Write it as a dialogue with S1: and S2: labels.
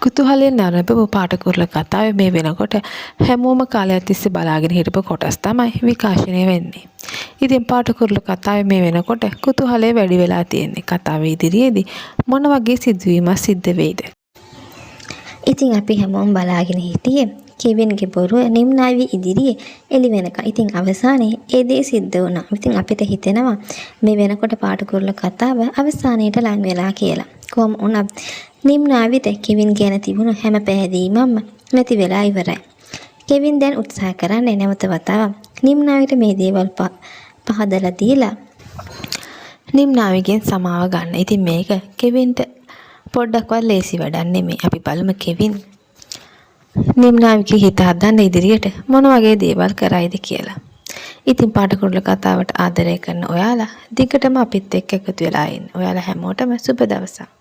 S1: කුතුහලයෙන් නරඹපු පාටකුරුල්ල කතාවේ මේ වෙනකොට හැමෝම කාලයක් තිස්සේ බලාගෙන හිටපු කොටස් තමයි විකාශනය වෙන්නේ. ඉතින් පාටකුරුල්ල කතාවේ මේ වෙනකොට කුතුහලය වැඩි වෙලා තියෙන්නේ. කතාවේ ඉදිරියේදී මොන වගේ සිදුවීමක් සිද්ධ වෙයිද?
S2: ඉතින් අපි හැමෝම බලාගෙන හිටියේ කෙවින්ගේ බොරුව නිම්නාවි ඉදිරියේ එළි වෙනකන්. ඉතින් අවසානයේ ඒ දේ සිද්ධ වුණා. ඉතින් අපිට හිතෙනවා මේ වෙනකොට පාටකුරුල්ල කතාව අවසානයට ලං වෙලා කියලා. කොහොම වුණත් නිම්නාවිට කෙවින් ගැන තිබුණු හැම පැහැදීමක්ම නැති වෙලා ඉවරයි. කෙවින් දැන් උත්සාහ කරන්නේ නැවත වතාවක් නිම්නාවිට මේ දේවල් පහදලා දීලා නිම්නාවිගෙන් සමාව ගන්න. ඉතින් මේක කෙවින්ට පොඩ්ඩක්වත් ලේසි වැඩක් නෙමෙයි. අපි බලමු කෙවින් නිම්නාවිගේ හිත හදන්න ඉදිරියට මොන වගේ දේවල් කරයිද කියලා. ඉතින් පාටකුරුල්ල කතාවට ආදරය කරන ඔයාලා දිගටම අපිත් එක්ක එකතු වෙලා ඉන්න. ඔයාලා හැමෝටම සුබ දවසක්.